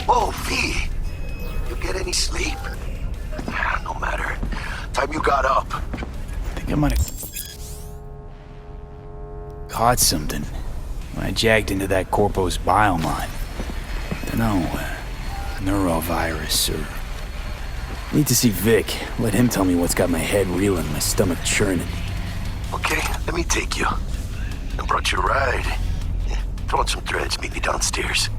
Oh, V! You get any sleep? No matter. Time you got up. I think I might have caught something when I jacked into that Corpo's biomine. Dunno, neurovirus or... Need to see Vic. Let him tell me what's got my head reeling, my stomach churning. Okay, let me take you. I brought you a ride. Yeah, throw on some threads, meet me downstairs.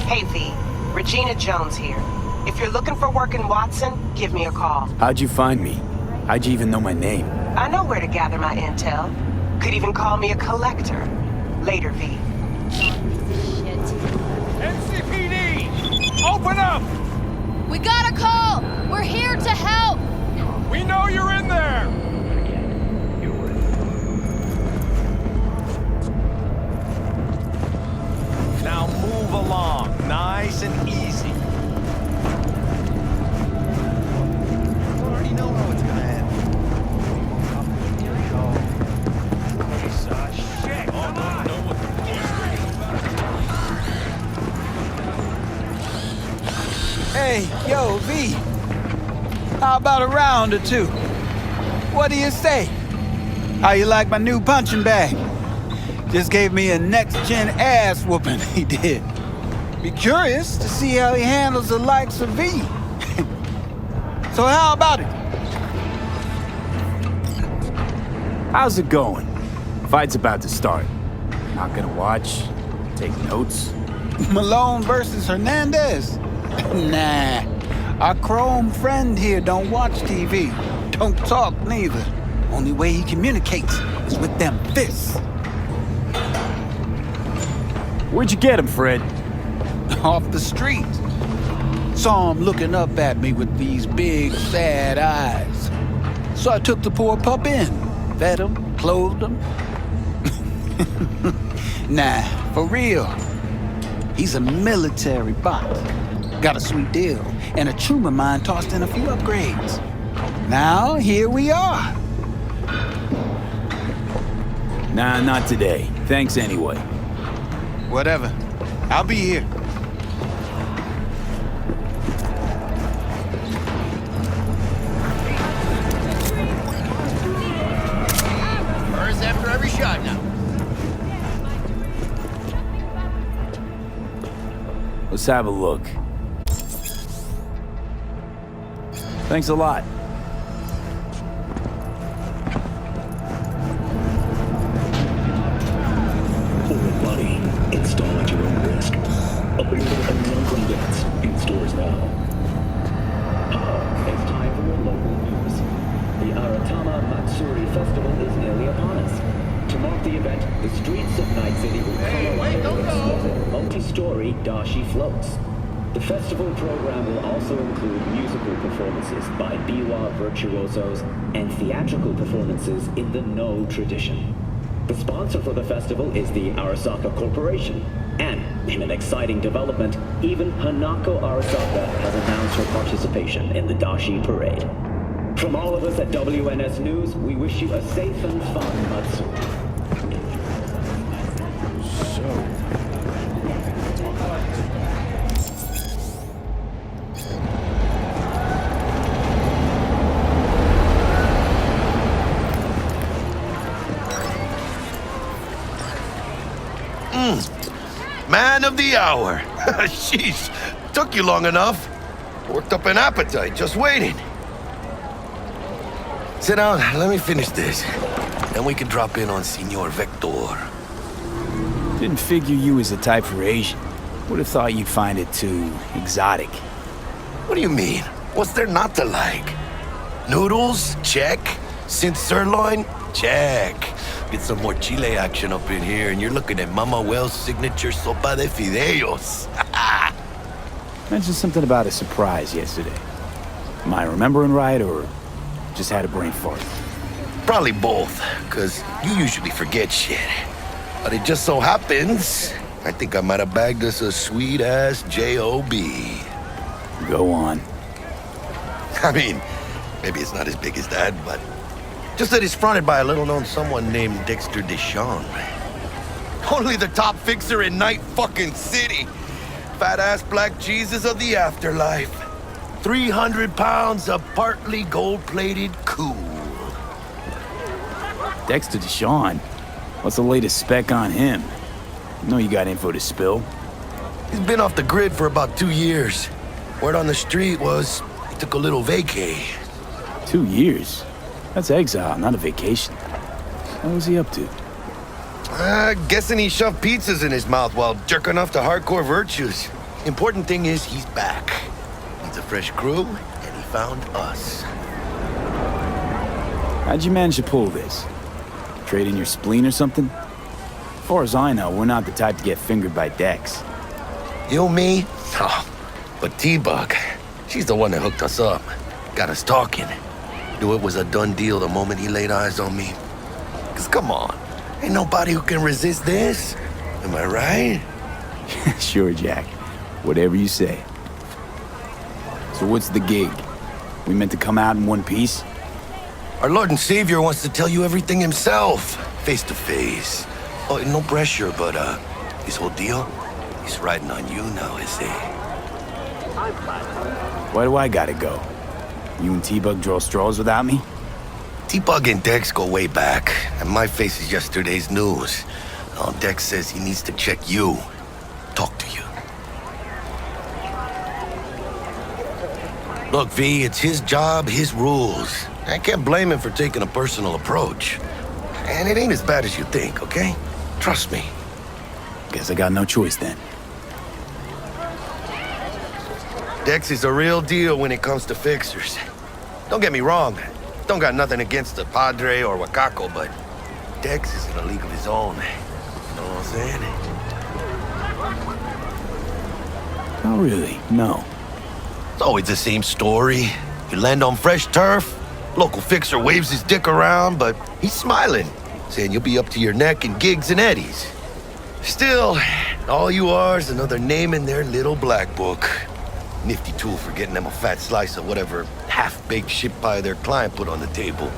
Hey, V. Regina Jones here. If you're looking for work in Watson, give me a call. How'd you find me? How'd you even know my name? I know where to gather my intel. Could even call me a collector. Later, V. NCPD! Open up! We got a call! We're here to help! We know you're in there! Now move along, nice and easy. I already know how it's gonna end. Piece of shit! Come on! Hey, yo, V. How about a round or two? What do you say? How you like my new punching bag? Just gave me a next-gen ass whooping, he did. Be curious to see how he handles the likes of V. So how about it? How's it going? Fight's about to start. Not gonna watch? Take notes? Malone versus Hernandez? Nah. Our Chrome friend here don't watch TV. Don't talk neither. Only way he communicates is with them fists. Where'd you get him, Fred? Off the street. Saw him looking up at me with these big, sad eyes. So I took the poor pup in. Fed him, clothed him. Nah, for real. He's a military bot. Got a sweet deal, and a tumor mine tossed in a few upgrades. Now, here we are. Nah, not today. Thanks anyway. Whatever. I'll be here. Burns after every shot now. Let's have a look. Thanks a lot. Forward body, install at your own risk. Available only from Blitz, in stores now. It's time for your local news. The Aratama Matsuri Festival is nearly upon us. To mark the event, the streets of Night City will come alive with exquisite multi-story dashi floats. The festival program will also include musical performances by biwa virtuosos and theatrical performances in the No tradition. The sponsor for the festival is the Arasaka Corporation, and in an exciting development, even Hanako Arasaka has announced her participation in the Dashi Parade. From all of us at WNS News, we wish you a safe and fun Matsuri. Man of the hour. Sheesh, took you long enough. Worked up an appetite just waiting. Sit down, let me finish this. Then we can drop in on Senor Vector. Didn't figure you was the type for Asian. Would have thought you'd find it too exotic. What do you mean? What's there not to like? Noodles? Check. Synth sirloin? Check. Get some more chile action up in here, and you're looking at Mama Wells' signature sopa de fideos. Mentioned something about a surprise yesterday. Am I remembering right, or just had a brain fart? Probably both, because you usually forget shit. But it just so happens, I think I might have bagged us a sweet-ass J.O.B. Go on. I mean, maybe it's not as big as that, but just that it's fronted by a little-known someone named Dexter Deshawn. Only the top fixer in Night fucking City. Fat-ass black Jesus of the afterlife. 300 pounds of partly gold-plated cool. Dexter Deshawn? What's the latest spec on him? I know you got info to spill. He's been off the grid for about 2 years. Word on the street was he took a little vacay. 2 years? That's exile, not a vacation. What was he up to? Guessing he shoved pizzas in his mouth while jerking off to hardcore virtues. Important thing is he's back. Needs a fresh crew, and he found us. How'd you manage to pull this? Trade in your spleen or something? As far as I know, we're not the type to get fingered by Dex. You, me? Oh, but T-Bug, she's the one that hooked us up. Got us talking. Knew it was a done deal the moment he laid eyes on me. 'Cause come on, ain't nobody who can resist this. Am I right? Sure, Jack. Whatever you say. So what's the gig? We meant to come out in one piece? Our Lord and Savior wants to tell you everything himself, face to face. Oh, no pressure, but his whole deal, he's riding on you now, is he? Why do I gotta go? You and T-Bug draw straws without me? T-Bug and Dex go way back, and my face is yesterday's news. Oh, Dex says he needs to check you, talk to you. Look, V, it's his job, his rules. I can't blame him for taking a personal approach. And it ain't as bad as you think, okay? Trust me. Guess I got no choice then. Dex is a real deal when it comes to fixers. Don't get me wrong. Don't got nothing against the Padre or Wakako, but Dex is in a league of his own. You know what I'm saying? Oh, really? No. It's always the same story. You land on fresh turf, local fixer waves his dick around, but he's smiling, saying you'll be up to your neck in gigs and eddies. Still, all you are is another name in their little black book. Nifty tool for getting them a fat slice of whatever half-baked shit pie their client put on the table.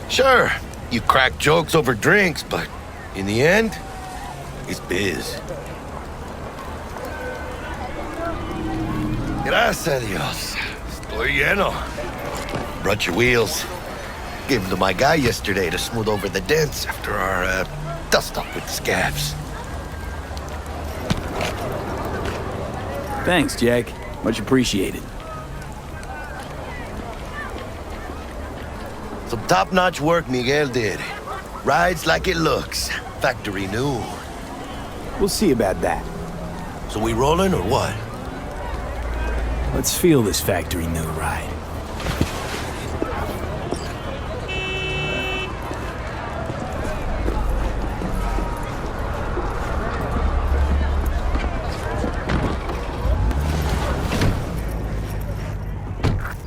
Sure, you crack jokes over drinks, but in the end, it's biz. Gracias a Dios. Estoy lleno. Brought your wheels. Gave them to my guy yesterday to smooth over the dents after our dust-up with the scabs. Thanks, Jack. Much appreciated. Some top-notch work Miguel did. Rides like it looks. Factory new. We'll see about that. So we rolling or what? Let's feel this factory new ride.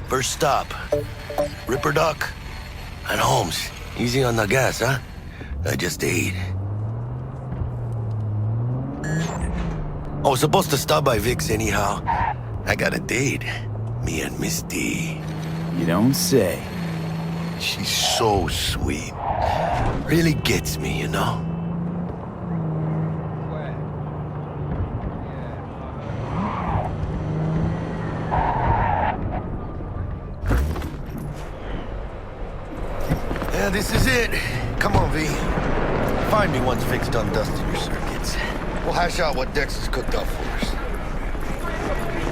First stop. Ripper Duck and Holmes. Easy on the gas, huh? I just ate. I was supposed to stop by Vic's anyhow. I got a date. Me and Miss D. You don't say. She's so sweet. Really gets me, you know? Yeah, this is it. Come on, V. Find me once Vic's done dusting your circuits. We'll hash out what Dex has cooked up for us.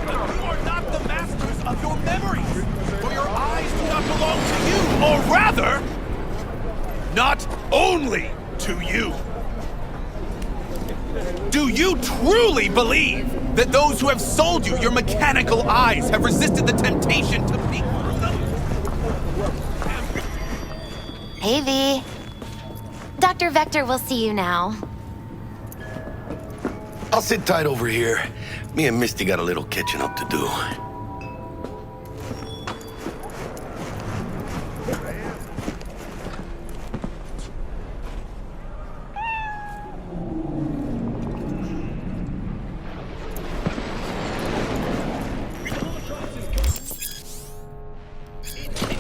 You are not the masters of your memories, for your eyes do not belong to you, or rather, not only to you. Do you truly believe that those who have sold you your mechanical eyes have resisted the temptation to peek through them? Hey, V. Dr. Vector will see you now. I'll sit tight over here. Me and Misty got a little catching up to do.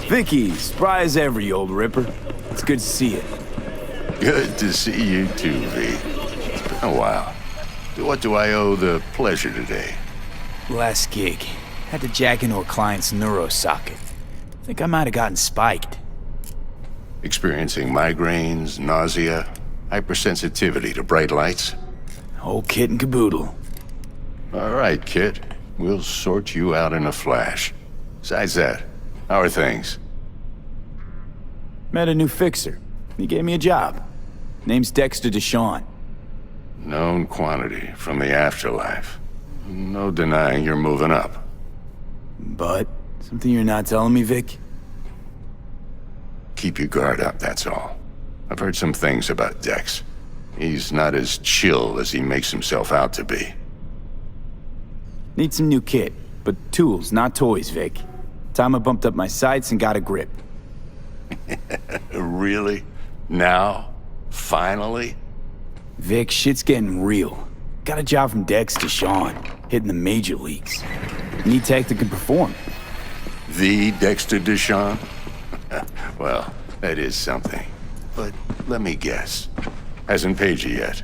Vicky, spry as ever, you old ripper. It's good to see you. Good to see you too, V. It's been a while. What do I owe the pleasure today? Last gig. Had to jack into a client's neuro socket. Think I might have gotten spiked. Experiencing migraines, nausea, hypersensitivity to bright lights? Whole kit and caboodle. All right, kid. We'll sort you out in a flash. Besides that, how are things? Met a new fixer. He gave me a job. Name's Dexter Deshawn. Known quantity from the afterlife. No denying you're moving up. But, something you're not telling me, Vic? Keep your guard up, that's all. I've heard some things about Dex. He's not as chill as he makes himself out to be. Need some new kit, but tools, not toys, Vic. Time I bumped up my sights and got a grip. Really? Now? Finally? Vic, shit's getting real. Got a job from Dex to Sean, hitting the major leagues. Need tech that can perform. The Dexter Deshawn? Well, that is something. But let me guess. Hasn't paid you yet.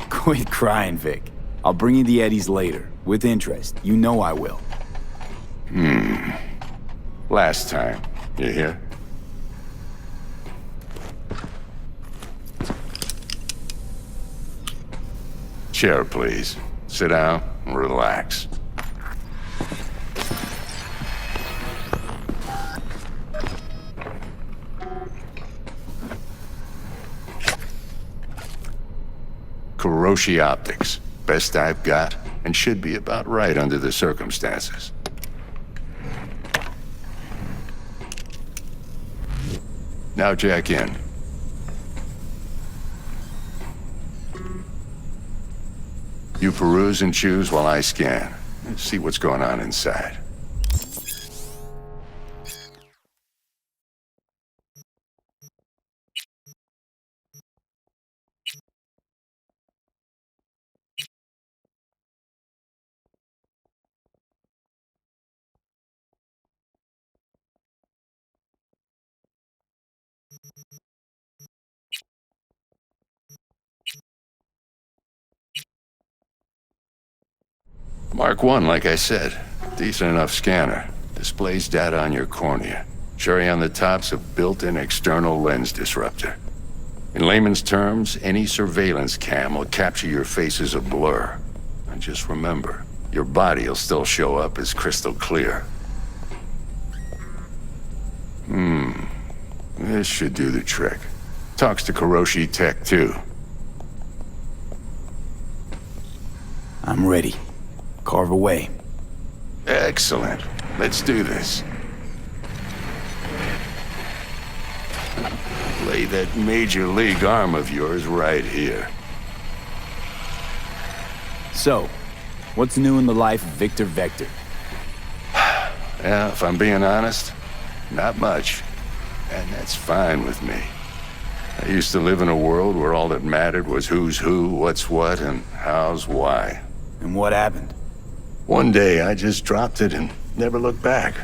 Quit crying, Vic. I'll bring you the Eddies later, with interest. You know I will. Last time. You hear? Chair, please. Sit down and relax. Kuroshi Optics. Best I've got, and should be about right under the circumstances. Now jack in. You peruse and choose while I scan. See what's going on inside. Mark 1, like I said. Decent enough scanner. Displays data on your cornea. Cherry on the top's a built-in external lens disruptor. In layman's terms, any surveillance cam will capture your face as a blur. And just remember, your body will still show up as crystal clear. This should do the trick. Talks to Kuroshi Tech, too. I'm ready. Carve away. Excellent. Let's do this. Lay that major league arm of yours right here. So, what's new in the life of Victor Vector? Yeah, if I'm being honest, not much. And that's fine with me. I used to live in a world where all that mattered was who's who, what's what, and how's why. And what happened? One day, I just dropped it and never looked back.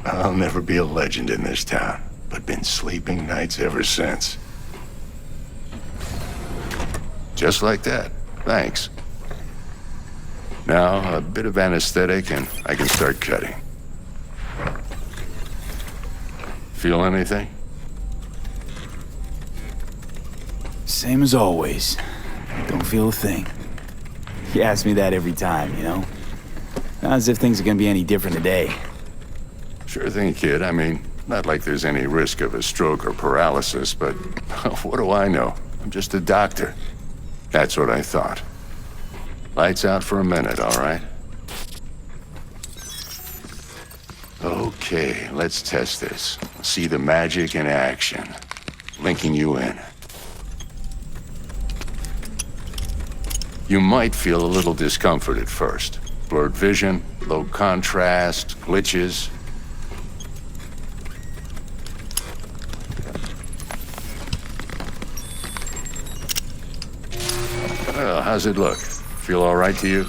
I'll never be a legend in this town, but been sleeping nights ever since. Just like that. Thanks. Now, a bit of anesthetic and I can start cutting. Feel anything? Same as always. Don't feel a thing. You ask me that every time, you know? Not as if things are gonna be any different today. Sure thing, kid. I mean, not like there's any risk of a stroke or paralysis, but what do I know? I'm just a doctor. That's what I thought. Lights out for a minute, all right? Okay, let's test this. See the magic in action. Linking you in. You might feel a little discomfort at first. Blurred vision, low contrast, glitches. Well, how's it look? Feel all right to you?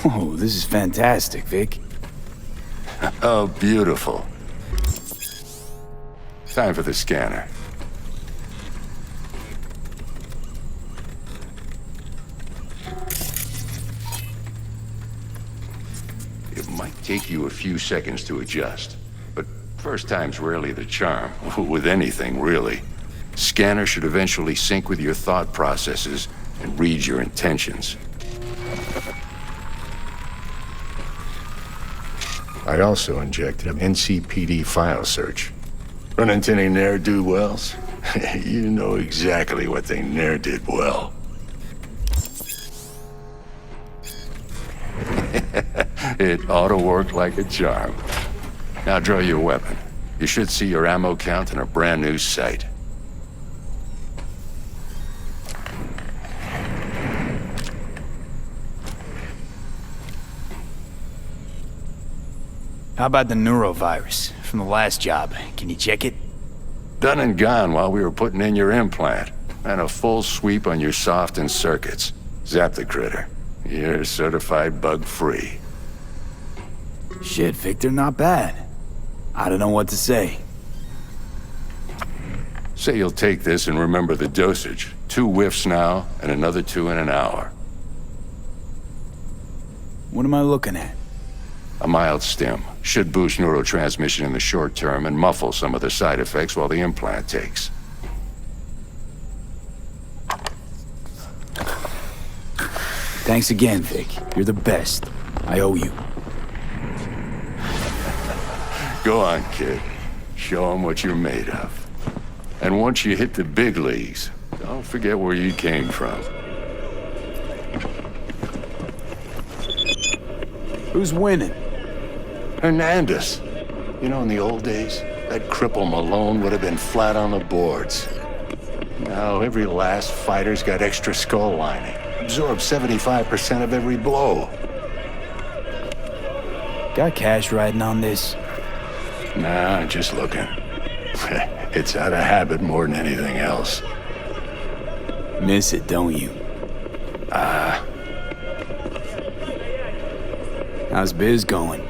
Oh, this is fantastic, Vic. Oh, beautiful. Time for the scanner. It might take you a few seconds to adjust, but first time's rarely the charm, with anything, really. Scanner should eventually sync with your thought processes and read your intentions. I also injected an NCPD file search. Run into any ne'er-do-wells? You know exactly what they ne'er did well. It ought to work like a charm. Now draw your weapon. You should see your ammo count in a brand new sight. How about the neurovirus from the last job? Can you check it? Done and gone while we were putting in your implant. And a full sweep on your soft and circuits. Zap the critter. You're certified bug-free. Shit, Victor, not bad. I don't know what to say. Say you'll take this and remember the dosage. 2 whiffs now, and another 2 in an hour. What am I looking at? A mild stim. Should boost neurotransmission in the short term and muffle some of the side effects while the implant takes. Thanks again, Vic. You're the best. I owe you. Go on, kid. Show 'em what you're made of. And once you hit the big leagues, don't forget where you came from. Who's winning? Hernandez. You know, in the old days, that cripple Malone would have been flat on the boards. Now, every last fighter's got extra skull lining. Absorbs 75% of every blow. Got cash riding on this? Nah, just looking. It's out of habit more than anything else. Miss it, don't you? How's biz going?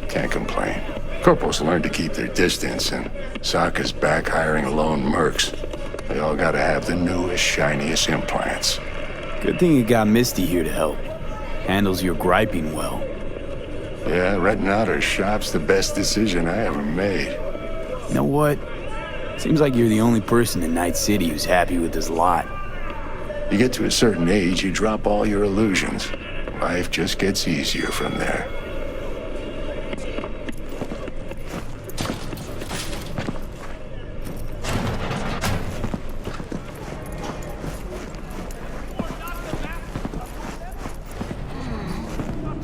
Can't complain. Corporals learned to keep their distance, and Sokka's back hiring lone mercs. They all gotta have the newest, shiniest implants. Good thing you got Misty here to help. Handles your griping well. Yeah, renting out her shop's the best decision I ever made. You know what? Seems like you're the only person in Night City who's happy with this lot. You get to a certain age, you drop all your illusions. Life just gets easier from there.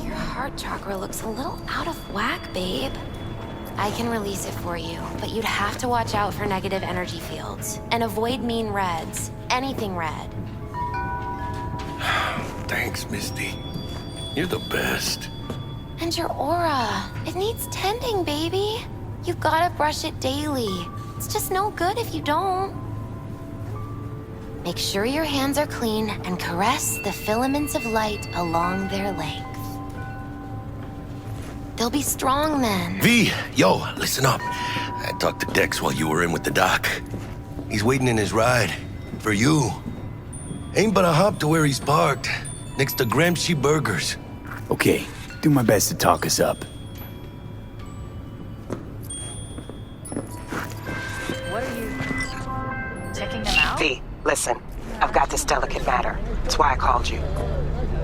Your heart chakra looks a little out of whack, babe. I can release it for you, but you'd have to watch out for negative energy fields and avoid mean reds. Anything red. Thanks, Misty. You're the best. And your aura. It needs tending, baby. You've gotta brush it daily. It's just no good if you don't. Make sure your hands are clean and caress the filaments of light along their length. They'll be strong then. V, yo, listen up. I talked to Dex while you were in with the doc. He's waiting in his ride. For you. Ain't but a hop to where he's parked. Next to Gramsci Burgers. Okay, do my best to talk us up. What are you... checking them out? V, listen. I've got this delicate matter. That's why I called you.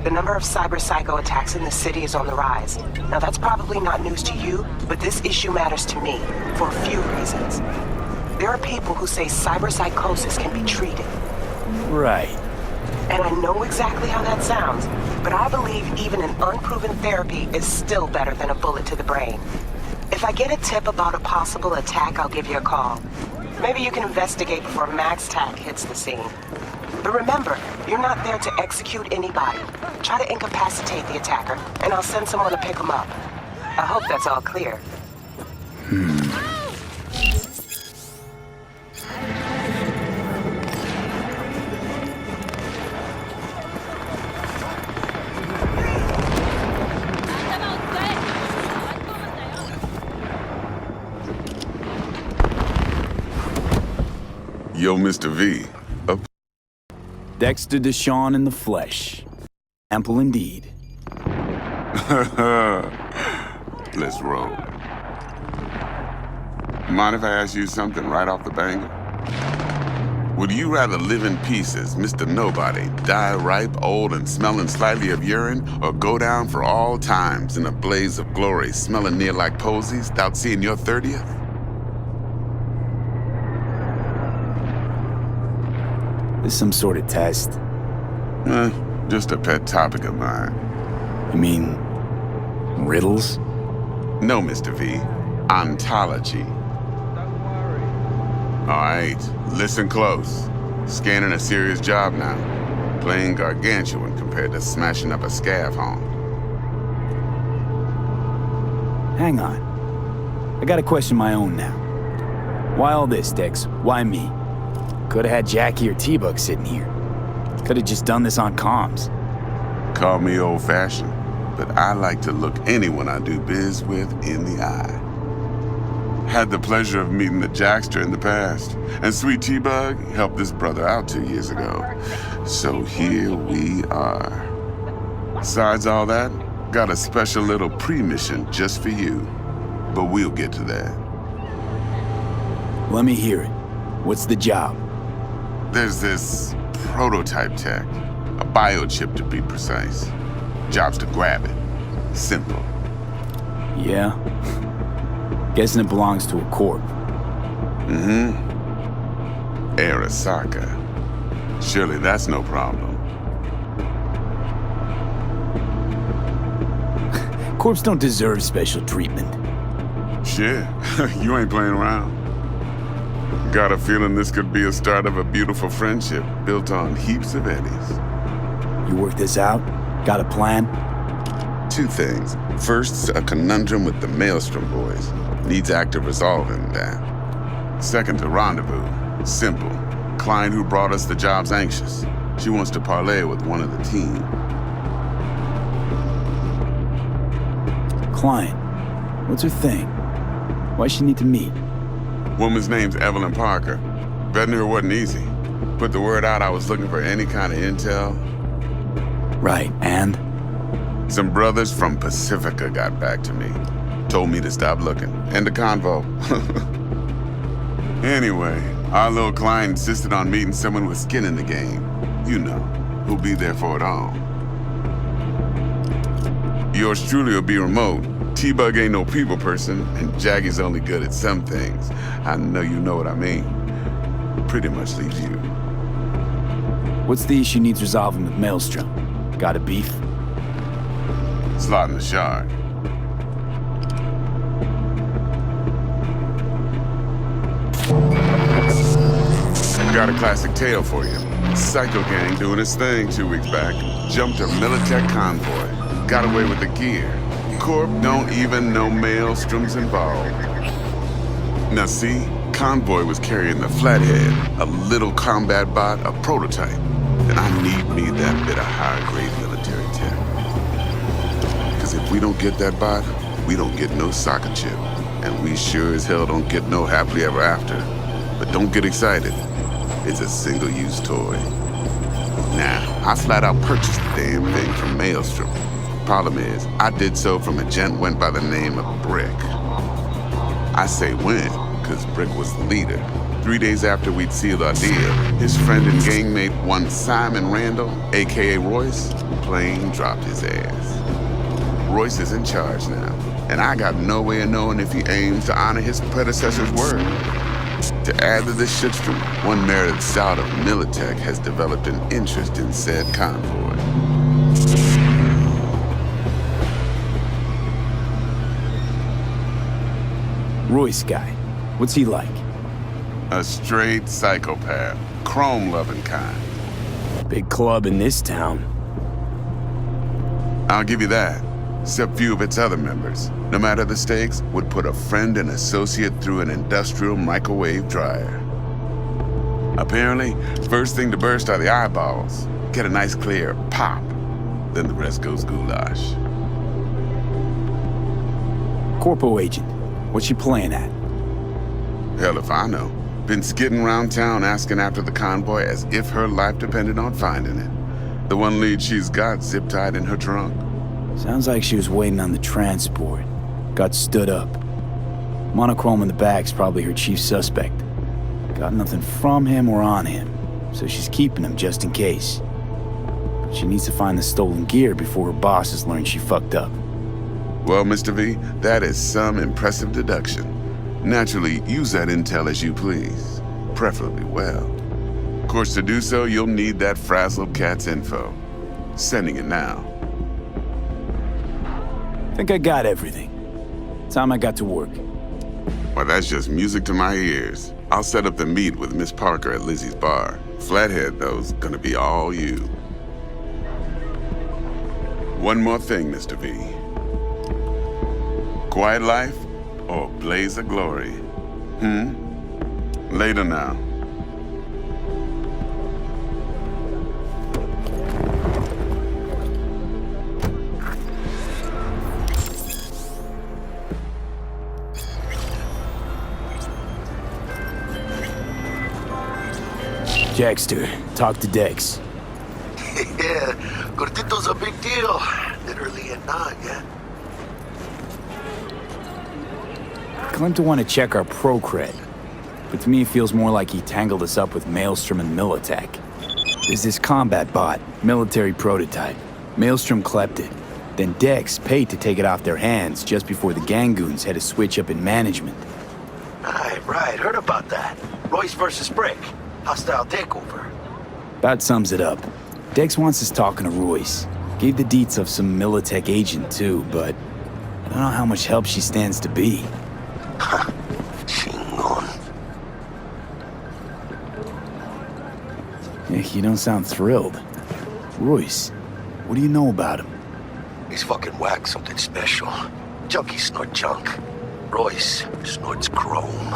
The number of cyber-psycho attacks in the city is on the rise. Now, that's probably not news to you, but this issue matters to me for a few reasons. There are people who say cyberpsychosis can be treated. Right. And I know exactly how that sounds, but I believe even an unproven therapy is still better than a bullet to the brain. If I get a tip about a possible attack, I'll give you a call. Maybe you can investigate before Max Tack hits the scene. But remember, you're not there to execute anybody. Try to incapacitate the attacker, and I'll send someone to pick him up. I hope that's all clear. Yo, Mr. V. Up. Dexter Deshawn in the flesh. Ample indeed. Let's roll. Mind if I ask you something right off the banger? Would you rather live in pieces, Mr. Nobody, die ripe, old, and smelling slightly of urine, or go down for all times in a blaze of glory, smelling near like posies, without seeing your 30th? This some sort of test? Just a pet topic of mine. You mean... riddles? No, Mr. V. Ontology. Alright, listen close. Scanning a serious job now. Playing gargantuan compared to smashing up a scav home. Hang on. I got a question my own now. Why all this, Dex? Why me? Could've had Jackie or T-Bug sitting here. Could've just done this on comms. Call me old-fashioned, but I like to look anyone I do biz with in the eye. Had the pleasure of meeting the Jackster in the past, and Sweet T-Bug helped this brother out 2 years ago. So here we are. Besides all that, got a special little pre-mission just for you. But we'll get to that. Let me hear it. What's the job? There's this prototype tech, a biochip to be precise. Job's to grab it. Simple. Yeah? Guessing it belongs to a corp. Mm-hmm. Arasaka. Surely that's no problem. Corps don't deserve special treatment. Shit, you ain't playing around. Got a feeling this could be a start of a beautiful friendship built on heaps of eddies. You work this out? Got a plan? 2 things. First, a conundrum with the Maelstrom boys. Needs active resolving that. Second, a rendezvous. Simple. Client who brought us the job's anxious. She wants to parlay with one of the team. Client? What's her thing? Why she need to meet? Woman's name's Evelyn Parker. Betting her wasn't easy. Put the word out I was looking for any kind of intel. Right, and? Some brothers from Pacifica got back to me. Told me to stop looking. End of convo. Anyway, our little client insisted on meeting someone with skin in the game. You know, who'll be there for it all. Yours truly will be remote. T-Bug ain't no people person, and Jaggy's only good at some things. I know you know what I mean. Pretty much leaves you. What's the issue needs resolving with Maelstrom? Got a beef? Slot in the shard. Got a classic tale for you. Psycho gang doing its thing 2 weeks back. Jumped a Militech convoy. Got away with the gear. Corp don't even know Maelstrom's involved. Now see, convoy was carrying the Flathead, a little combat bot, a prototype. And I need me that bit of high-grade military tech. Because if we don't get that bot, we don't get no soccer chip. And we sure as hell don't get no happily ever after. But don't get excited. It's a single-use toy. Now, I flat out purchased the damn thing from Maelstrom. Problem is, I did so from a gent went by the name of Brick. I say when, because Brick was the leader. 3 days after we'd sealed our deal, his friend and gangmate, one Simon Randall, aka Royce, plain dropped his ass. Royce is in charge now, and I got no way of knowing if he aims to honor his predecessor's word. To add to this shitstorm, one merited scout of Militech has developed an interest in said convoy. Royce guy. What's he like? A straight psychopath. Chrome-loving kind. Big club in this town. I'll give you that. Except few of its other members, no matter the stakes, would put a friend and associate through an industrial microwave dryer. Apparently, first thing to burst are the eyeballs. Get a nice clear pop. Then the rest goes goulash. Corpo agent. What's she playing at? Hell if I know. Been skidding around town asking after the convoy as if her life depended on finding it. The one lead she's got zip-tied in her trunk. Sounds like she was waiting on the transport. Got stood up. Monochrome in the back's probably her chief suspect. Got nothing from him or on him, so she's keeping him just in case. But she needs to find the stolen gear before her bosses learn she fucked up. Well, Mr. V, that is some impressive deduction. Naturally, use that intel as you please. Preferably well. Of course, to do so, you'll need that frazzled cat's info. Sending it now. Think I got everything. Time I got to work. Well, that's just music to my ears. I'll set up the meet with Miss Parker at Lizzie's bar. Flathead, though's gonna be all you. One more thing, Mr. V. Quiet life or blaze of glory? Later now. Jackster, talk to Dex. Yeah, Gordito's a big deal. Literally and not, yeah. Claimed to want to check our pro cred, but to me it feels more like he tangled us up with Maelstrom and Militech. There's this combat bot, military prototype. Maelstrom clept it. Then Dex paid to take it off their hands just before the Gangoons had a switch up in management. Right, heard about that. Royce versus Brick. Hostile takeover. About sums it up. Dex wants us talking to Royce. Gave the deets of some Militech agent too, but I don't know how much help she stands to be. Chingon. You don't sound thrilled. Royce, what do you know about him? He's fucking whack, something special. Junkies snort junk. Royce snorts chrome.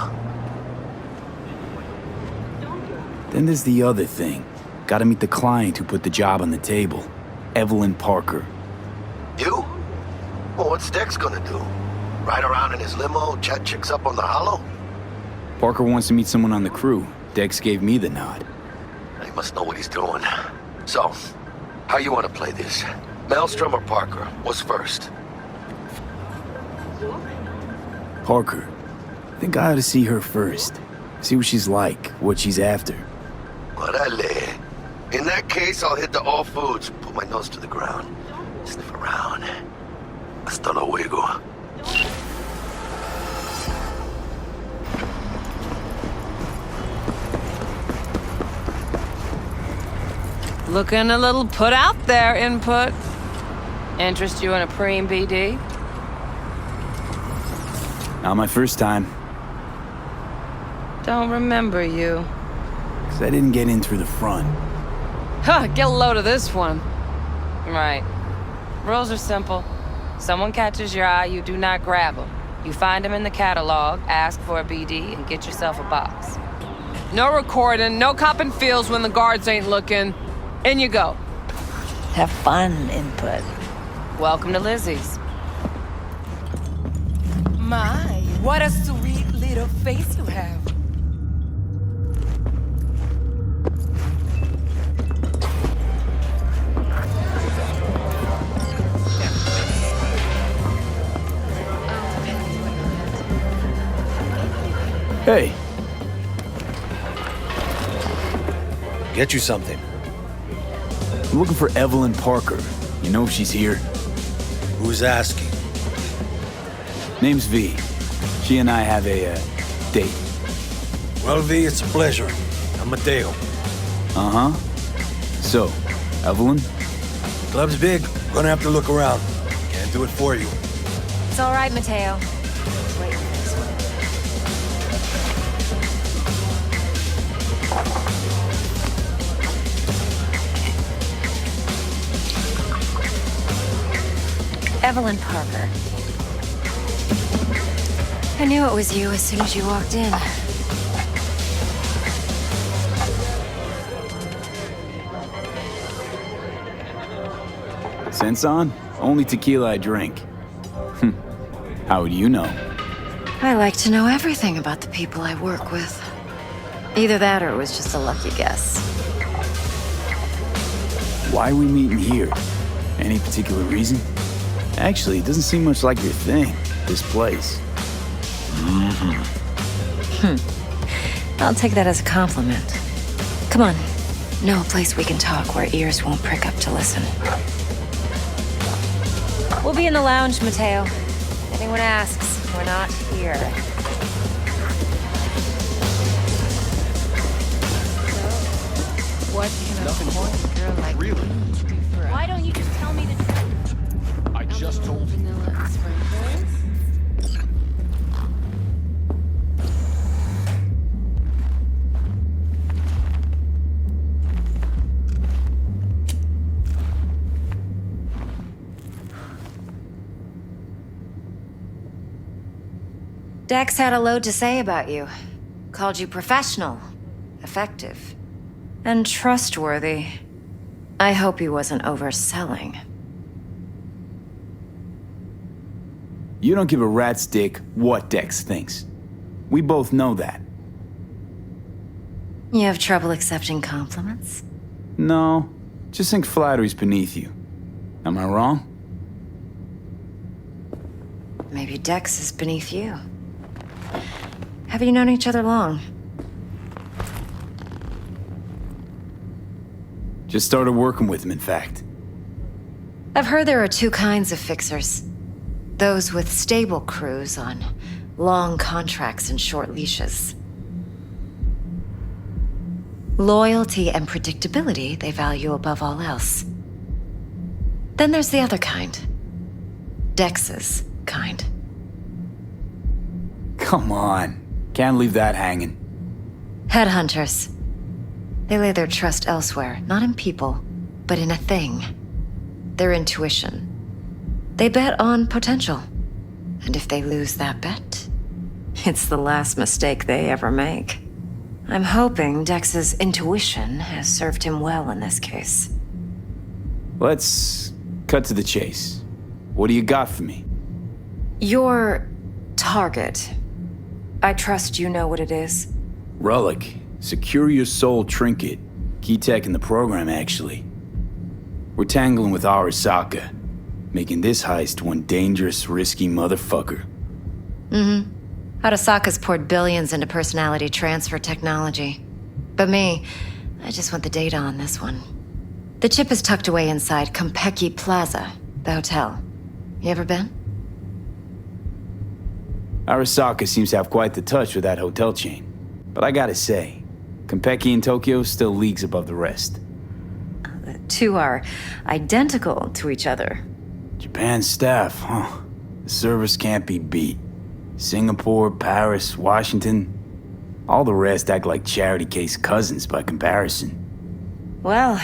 Then there's the other thing. Gotta meet the client who put the job on the table. Evelyn Parker. You? Well, what's Dex gonna do? Ride around in his limo, chat chicks up on the hollow? Parker wants to meet someone on the crew. Dex gave me the nod. He must know what he's doing. So, how you want to play this? Maelstrom or Parker? What's first? Parker. I think I ought to see her first. See what she's like, what she's after. Orale. In that case, I'll hit the all foods, put my nose to the ground, sniff around. Hasta luego. Looking a little put out there, Input. Interest you in a preem BD? Not my first time. Don't remember you. 'Cause I didn't get in through the front. Huh, get a load of this one. Right. Rules are simple. Someone catches your eye, you do not grab them. You find them in the catalog, ask for a BD, and get yourself a box. No recording, no copping feels when the guards ain't looking. In you go. Have fun, Input. Welcome to Lizzie's. My, what a sweet little face you have. Hey. Get you something. I'm looking for Evelyn Parker. You know if she's here? Who's asking? Name's V. She and I have a, date. Well, V, it's a pleasure. I'm Mateo. Uh-huh. So, Evelyn? Club's big. Gonna have to look around. Can't do it for you. It's all right, Mateo. Wait. Evelyn Parker. I knew it was you as soon as you walked in. Sense on? Only tequila I drink. How would you know? I like to know everything about the people I work with. Either that or it was just a lucky guess. Why are we meeting here? Any particular reason? Actually, it doesn't seem much like your thing, this place. I'll take that as a compliment. Come on. Know a place we can talk where ears won't prick up to listen. We'll be in the lounge, Mateo. If anyone asks, we're not here. What can a poor girl like me do for us? Why don't you just tell me the truth? I just told you. Vanilla and sprinkles? Dex had a load to say about you. Called you professional, effective, and trustworthy. I hope he wasn't overselling. You don't give a rat's dick what Dex thinks. We both know that. You have trouble accepting compliments? No, just think flattery's beneath you. Am I wrong? Maybe Dex is beneath you. Have you known each other long? Just started working with him, in fact. I've heard there are two kinds of fixers. Those with stable crews on long contracts and short leashes. Loyalty and predictability they value above all else. Then there's the other kind. Dex's kind. Come on. Can't leave that hanging. Headhunters. They lay their trust elsewhere, not in people, but in a thing. Their intuition. They bet on potential. And if they lose that bet, it's the last mistake they ever make. I'm hoping Dex's intuition has served him well in this case. Let's cut to the chase. What do you got for me? Your target. I trust you know what it is. Relic. Secure your soul trinket. Key tech in the program, actually. We're tangling with Arasaka, making this heist one dangerous, risky motherfucker. Arasaka's poured billions into personality transfer technology. But me, I just want the data on this one. The chip is tucked away inside Konpeki Plaza, the hotel. You ever been? Arasaka seems to have quite the touch with that hotel chain. But I gotta say, Konpeki in Tokyo still leagues above the rest. The two are identical to each other. Japan's staff, huh? The service can't be beat. Singapore, Paris, Washington. All the rest act like charity case cousins by comparison. Well,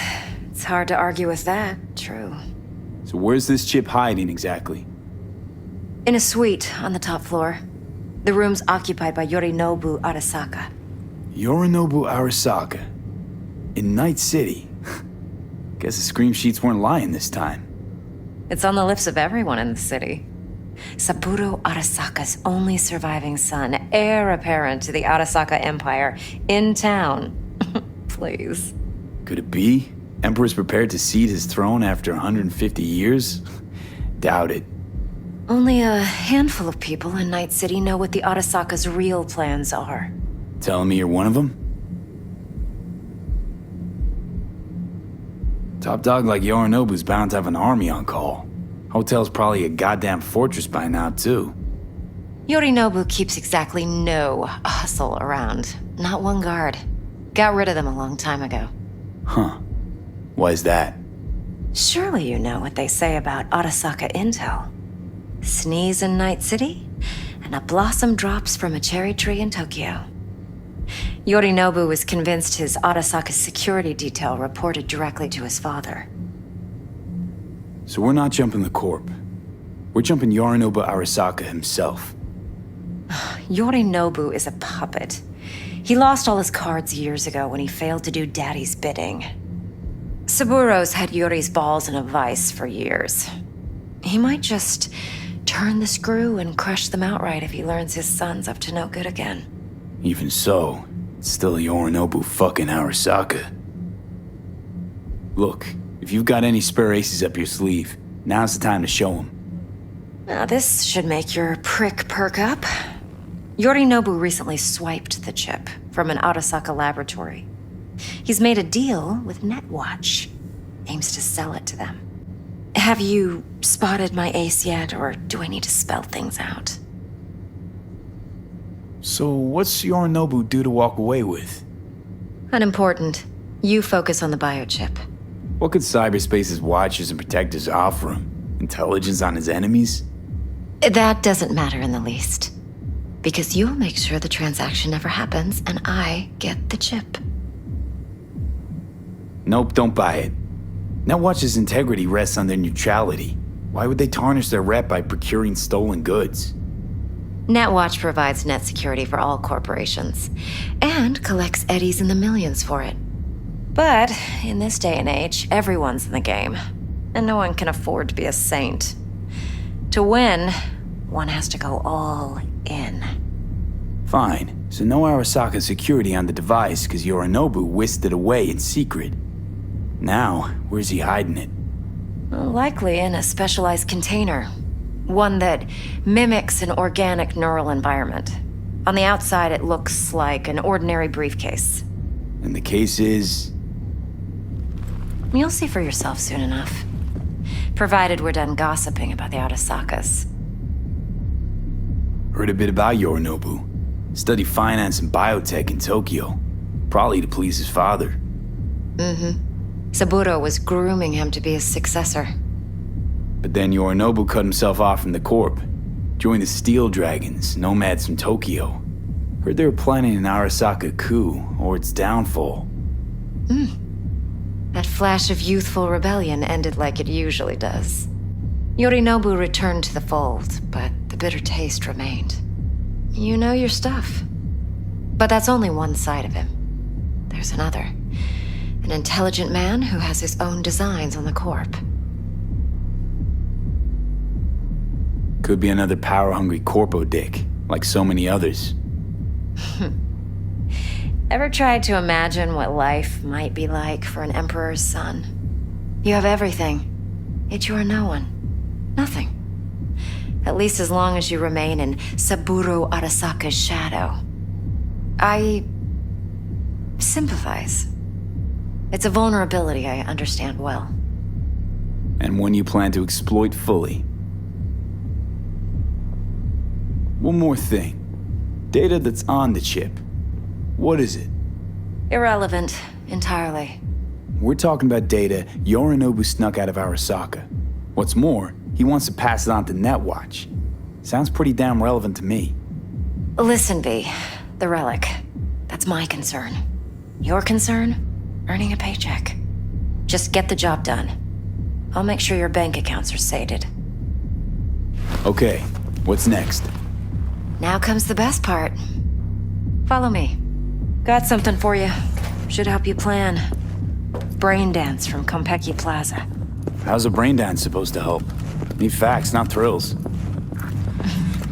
it's hard to argue with that, true. So where's this chip hiding exactly? In a suite on the top floor. The room's occupied by Yorinobu Arasaka. Yorinobu Arasaka. In Night City. Guess the scream sheets weren't lying this time. It's on the lips of everyone in the city. Saburo Arasaka's only surviving son, heir apparent to the Arasaka Empire, in town. Please. Could it be? Emperor's prepared to cede his throne after 150 years? Doubt it. Only a handful of people in Night City know what the Arasaka's real plans are. Telling me you're one of them? Top dog like Yorinobu's bound to have an army on call. Hotel's probably a goddamn fortress by now, too. Yorinobu keeps exactly no hustle around. Not one guard. Got rid of them a long time ago. Huh. Why is that? Surely you know what they say about Arasaka intel. Sneeze in Night City, and a blossom drops from a cherry tree in Tokyo. Yorinobu was convinced his Arasaka security detail reported directly to his father. So we're not jumping the Corp. We're jumping Yorinobu Arasaka himself. Yorinobu is a puppet. He lost all his cards years ago when he failed to do Daddy's bidding. Saburo's had Yori's balls in a vice for years. He might just turn the screw and crush them outright if he learns his son's up to no good again. Even so, It's still Yorinobu fucking Arasaka. Look, if you've got any spare aces up your sleeve, now's the time to show them. Now this should make your prick perk up. Yorinobu recently swiped the chip from an Arasaka laboratory. He's made a deal with Netwatch. Aims to sell it to them. Have you spotted my ace yet, or do I need to spell things out? So what's Yorinobu due to walk away with? Unimportant. You focus on the biochip. What could cyberspace's watchers and protectors offer him? Intelligence on his enemies? That doesn't matter in the least. Because you'll make sure the transaction never happens, and I get the chip. Nope, don't buy it. Netwatch's integrity rests on their neutrality. Why would they tarnish their rep by procuring stolen goods? Netwatch provides net security for all corporations, and collects eddies in the millions for it. But in this day and age, everyone's in the game, and no one can afford to be a saint. To win, one has to go all in. Fine, so no Arasaka security on the device because Yorinobu whisked it away in secret. Now, where's he hiding it? Likely in a specialized container. One that mimics an organic neural environment. On the outside, it looks like an ordinary briefcase. And the case is? You'll see for yourself soon enough. Provided we're done gossiping about the Arasakas. Heard a bit about Yorinobu. Studied finance and biotech in Tokyo. Probably to please his father. Saburo was grooming him to be his successor. But then Yorinobu cut himself off from the Corp. Joined the Steel Dragons, nomads from Tokyo. Heard they were planning an Arasaka coup, or its downfall. That flash of youthful rebellion ended like it usually does. Yorinobu returned to the fold, but the bitter taste remained. You know your stuff. But that's only one side of him. There's another. An intelligent man who has his own designs on the Corp. Could be another power-hungry Corpo dick, like so many others. Ever tried to imagine what life might be like for an emperor's son? You have everything, yet you are no one. Nothing. At least as long as you remain in Saburo Arasaka's shadow. I sympathize. It's a vulnerability I understand well. And one you plan to exploit fully. One more thing. Data that's on the chip. What is it? Irrelevant, entirely. We're talking about data Yorinobu snuck out of Arasaka. What's more, he wants to pass it on to Netwatch. Sounds pretty damn relevant to me. Listen, V. The relic. That's my concern. Your concern? Earning a paycheck. Just get the job done. I'll make sure your bank accounts are sated. Okay, what's next? Now comes the best part. Follow me. Got something for you. Should help you plan. Brain dance from Konpeki Plaza. How's a brain dance supposed to help? Need facts, not thrills.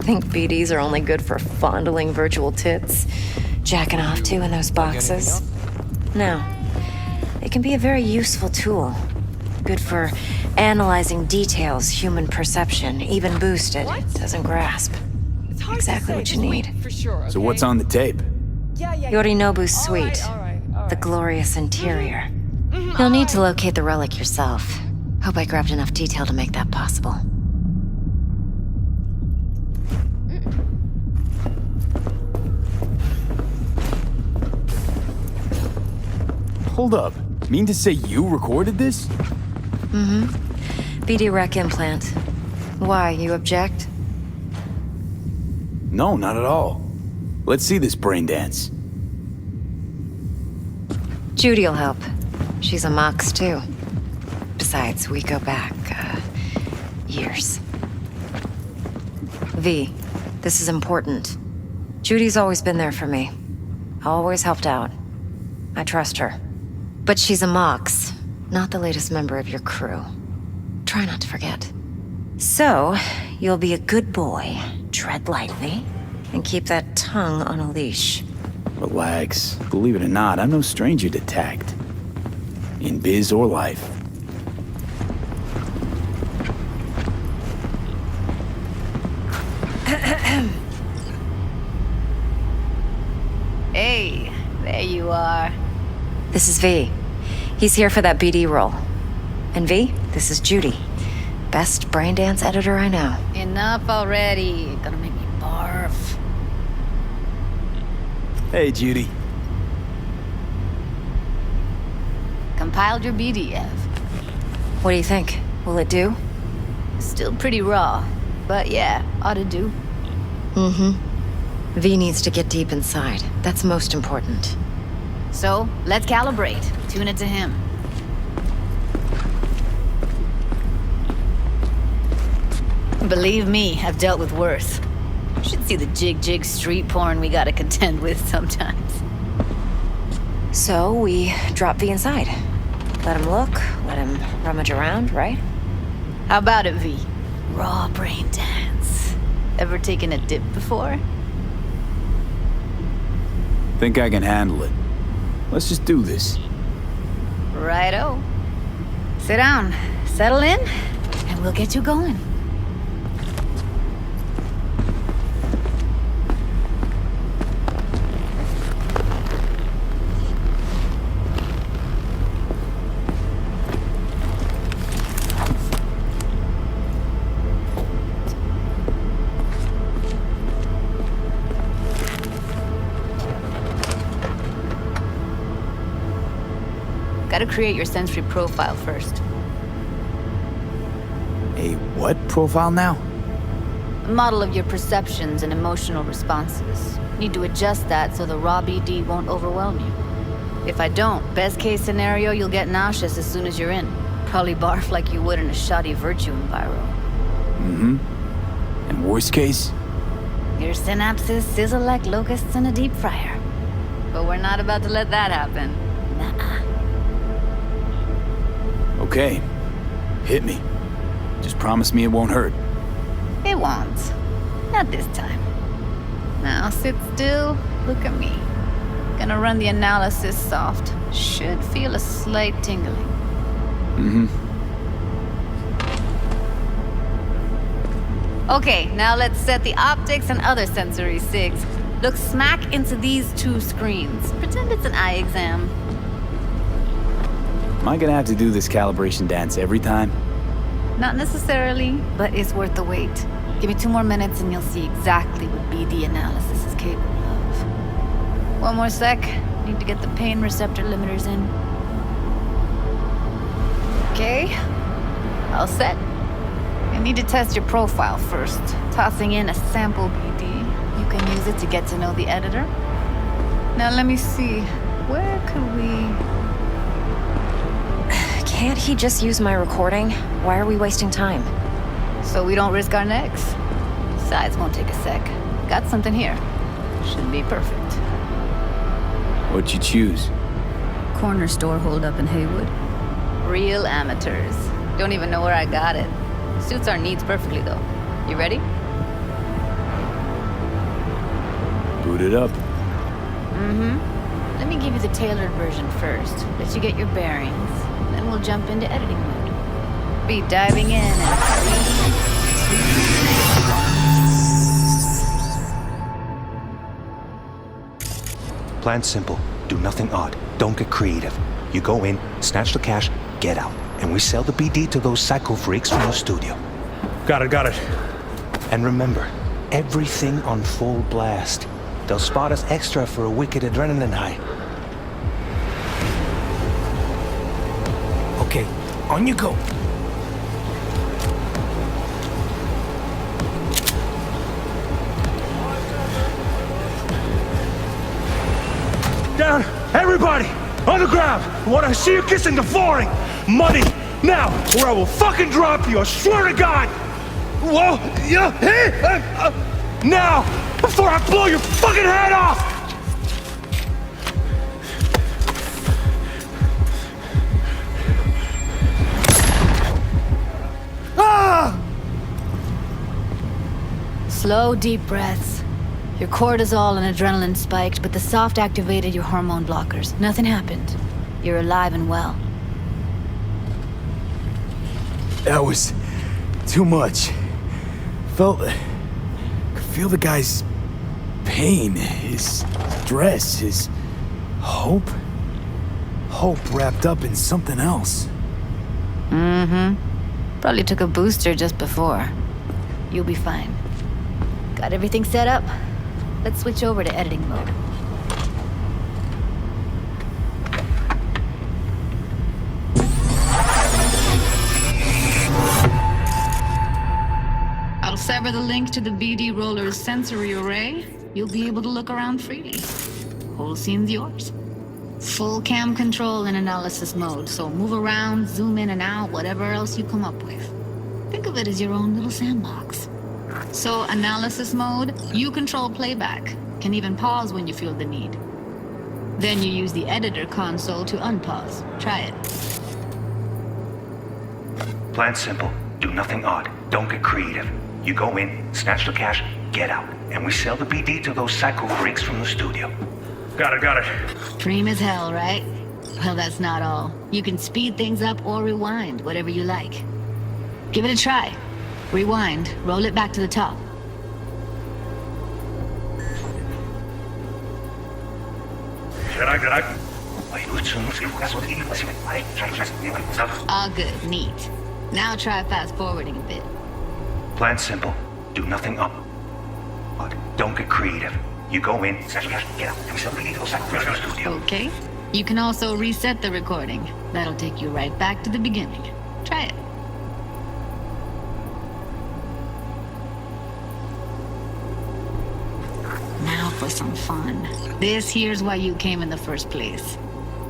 Think BDs are only good for fondling virtual tits? Jacking off to in those boxes? No. It can be a very useful tool. Good for analyzing details human perception, even boosted, doesn't grasp. Exactly what you need. So what's on the tape? Yorinobu's suite. The glorious interior. You'll need to locate the relic yourself. Hope I grabbed enough detail to make that possible. Hold up. Mean to say you recorded this? BD rec implant. Why, you object? No, not at all. Let's see this brain dance. Judy'll help. She's a Mox, too. Besides, we go back, years. V, this is important. Judy's always been there for me. Always helped out. I trust her. But she's a Mox, not the latest member of your crew. Try not to forget. So, you'll be a good boy, tread lightly, and keep that tongue on a leash. Relax. Believe it or not, I'm no stranger to tact. In biz or life. Hey, there you are. This is V. He's here for that BD role. And V, this is Judy. Best brain dance editor I know. Enough already. Gonna make me barf. Hey, Judy. Compiled your BDF. What do you think? Will it do? Still pretty raw, but yeah, ought to do. Mm-hmm. V needs to get deep inside. That's most important. So, let's calibrate. Tune it to him. Believe me, I've dealt with worse. You should see the jig street porn we gotta contend with sometimes. So, we drop V inside. Let him look, let him rummage around, right? How about it, V? Raw brain dance. Ever taken a dip before? Think I can handle it. Let's just do this. Righto. Sit down, settle in, and we'll get you going. Gotta create your sensory profile first. A what profile now? A model of your perceptions and emotional responses. Need to adjust that so the raw BD won't overwhelm you. If I don't, best case scenario, you'll get nauseous as soon as you're in. Probably barf like you would in a shoddy virtue enviro. Mm-hmm. And worst case? Your synapses sizzle like locusts in a deep fryer. But we're not about to let that happen. Nuh-uh. Okay. Hit me. Just promise me it won't hurt. It won't. Not this time. Now sit still, look at me. Gonna run the analysis soft. Should feel a slight tingling. Mm-hmm. Okay, now let's set the optics and other sensory sigs. Look smack into these two screens. Pretend it's an eye exam. Am I gonna have to do this calibration dance every time? Not necessarily, but it's worth the wait. Give me 2 more minutes and you'll see exactly what BD analysis is capable of. One more sec. Need to get the pain receptor limiters in. Okay. All set. I need to test your profile first. Tossing in a sample BD. You can use it to get to know the editor. Now let me see. Where could we... Can't he just use my recording? Why are we wasting time? So we don't risk our necks. Besides, won't take a sec. Got something here. Should be perfect. What'd you choose? Corner store holdup in Haywood. Real amateurs. Don't even know where I got it. Suits our needs perfectly, though. You ready? Boot it up. Mm-hmm. Let me give you the tailored version first. Let you get your bearings. Then we'll jump into editing mode. Be diving in Plan simple. Do nothing odd. Don't get creative. You go in, snatch the cash, get out. And we sell the BD to those psycho freaks from the studio. Got it. And remember, everything on full blast. They'll spot us extra for a wicked adrenaline high. Okay, on you go. Down, everybody, on the ground. I want to see you kissing the flooring. Money, now, or I will fucking drop you, I swear to God. Whoa, yeah, hey, now, before I blow your fucking head off. Slow, deep breaths. Your cortisol and adrenaline spiked, but the soft activated your hormone blockers. Nothing happened. You're alive and well. That was too much. Could feel the guy's pain, his stress, his hope. Hope wrapped up in something else. Mm-hmm. Probably took a booster just before. You'll be fine. Got everything set up? Let's switch over to editing mode. I'll sever the link to the BD Roller's sensory array. You'll be able to look around freely. Whole scene's yours. Full cam control in analysis mode, so move around, zoom in and out, whatever else you come up with. Think of it as your own little sandbox. So, analysis mode, you control playback. Can even pause when you feel the need. Then you use the editor console to unpause. Try it. Plan simple. Do nothing odd. Don't get creative. You go in, snatch the cash, get out. And we sell the BD to those psycho freaks from the studio. Got it. Dream as hell, right? Well, that's not all. You can speed things up or rewind, whatever you like. Give it a try. Rewind, roll it back to the top. All good, neat. Now try fast forwarding a bit. Plan simple. Do nothing odd. Don't get creative. You go in, snatch the cash, get out. And we sell the BD to those psycho freaks from the studio. Okay. You can also reset the recording. That'll take you right back to the beginning. Try it. Now for some fun. This here's why you came in the first place.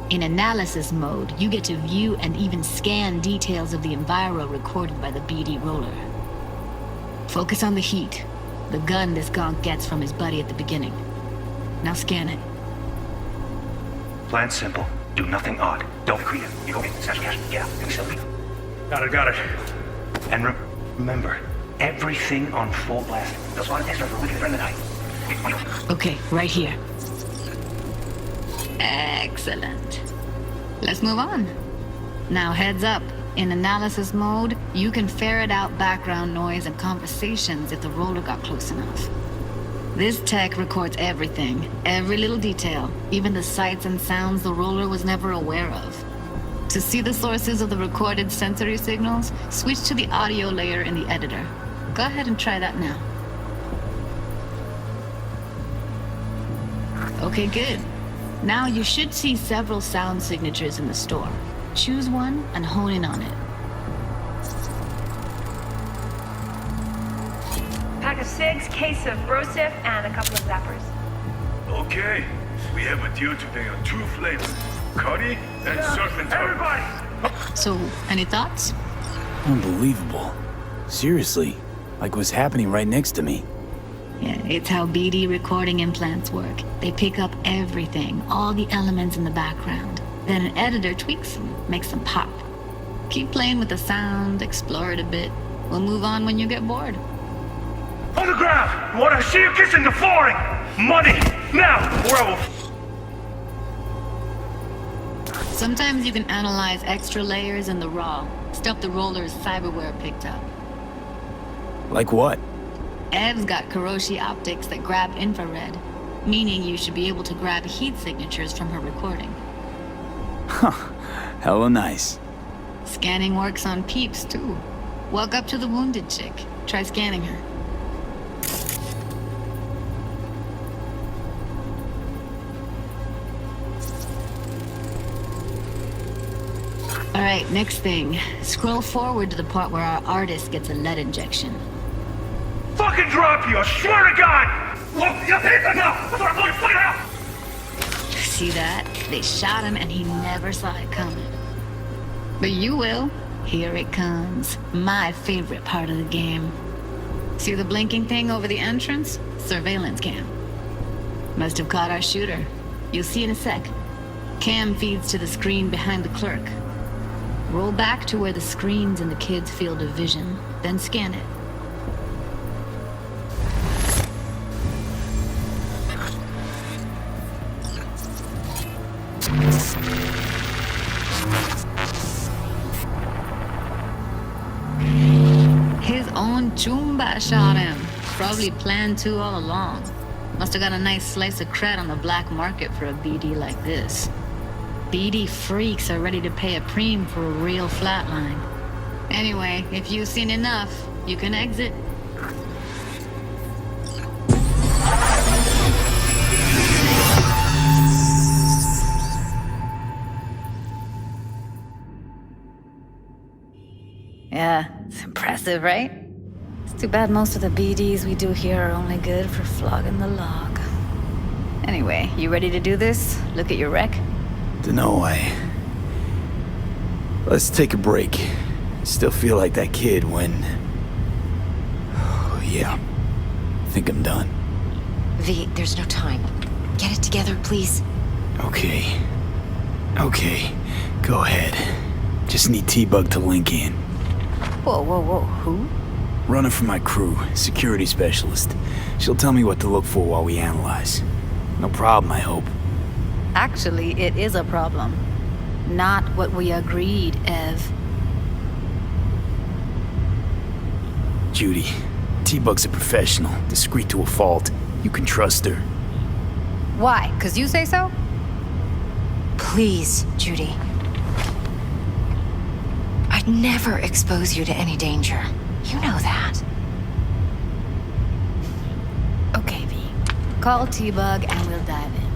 In analysis mode, you get to view and even scan details of the enviro recorded by the BD roller. Focus on the heat, the gun this gonk gets from his buddy at the beginning. Now scan it. Plan simple. Do nothing odd. Don't creative. You go in, snatch the cash, get out. And we sell the BD. Got it. And remember, everything on full blast. Those one extra for a wicked friend tonight. Okay, right here. Excellent. Let's move on. Now heads up. In analysis mode, you can ferret out background noise and conversations if the roller got close enough. This tech records everything, every little detail, even the sights and sounds the roller was never aware of. To see the sources of the recorded sensory signals, switch to the audio layer in the editor. Go ahead and try that now. Okay, good. Now you should see several sound signatures in the store. Choose one and hone in on it. Pack of cigs, case of brosif, and a couple of zappers. Okay, we have a deal today on 2 flavors. Cuddy and Serpent. Everybody! So, any thoughts? Unbelievable. Seriously, like what's happening right next to me. Yeah, it's how BD recording implants work. They pick up everything, all the elements in the background. Then an editor tweaks them, makes them pop. Keep playing with the sound, explore it a bit. We'll move on when you get bored. On the ground! Want to see you kissing the flooring! Money! Now! Or I will... Sometimes you can analyze extra layers in the raw, stuff the roller's cyberware picked up. Like what? Ev's got Kiroshi optics that grab infrared, meaning you should be able to grab heat signatures from her recording. Huh. Hella nice. Scanning works on peeps, too. Walk up to the wounded chick. Try scanning her. Alright, next thing. Scroll forward to the part where our artist gets a lead injection. Fucking drop you, I swear to God! See that? They shot him and he never saw it coming. But you will. Here it comes. My favorite part of the game. See the blinking thing over the entrance? Surveillance cam. Must have caught our shooter. You'll see in a sec. Cam feeds to the screen behind the clerk. Roll back to where the screen's in the kid's field of vision, then scan it. Some chumba shot him. Probably planned to all along. Must have got a nice slice of cred on the black market for a BD like this. BD freaks are ready to pay a preem for a real flatline. Anyway, if you've seen enough, you can exit. Yeah, it's impressive, right? It's too bad most of the BDs we do here are only good for flogging the log. Anyway, you ready to do this? Look at your wreck? Dunno, Let's take a break. Still feel like that kid when... Oh, yeah. I think I'm done. V, there's no time. Get it together, please. Okay. Okay. Go ahead. Just need T-Bug to link in. Whoa, whoa, whoa, who? Runner for my crew, security specialist. She'll tell me what to look for while we analyze. No problem, I hope. Actually, it is a problem. Not what we agreed, Ev. Judy, T-Bug's a professional, discreet to a fault. You can trust her. Why? 'Cause you say so? Please, Judy. I'd never expose you to any danger. You know that. Okay, V. Call T-Bug and we'll dive in.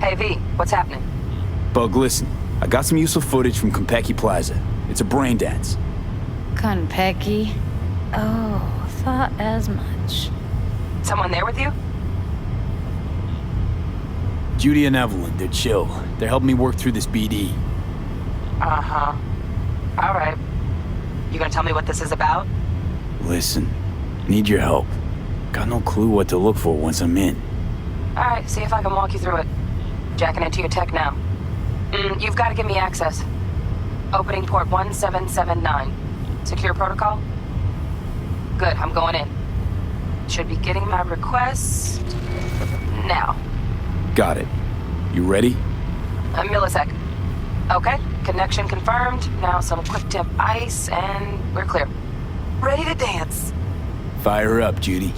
Hey, V, what's happening? Bug, listen. I got some useful footage from Konpeki Plaza. It's a brain dance. Konpeki? Oh, thought as much. Someone there with you? Judy and Evelyn, they're chill. They're helping me work through this BD. Uh-huh. All right. You gonna tell me what this is about? Listen, need your help. Got no clue what to look for once I'm in. All right, see if I can walk you through it. Jacking into your tech now. You've got to give me access. Opening port 1779. Secure protocol? Good, I'm going in. Should be getting my request now. Got it. You ready? A millisec. Okay, connection confirmed. Now some quick tip ice and we're clear. Ready to dance. Fire up, Judy.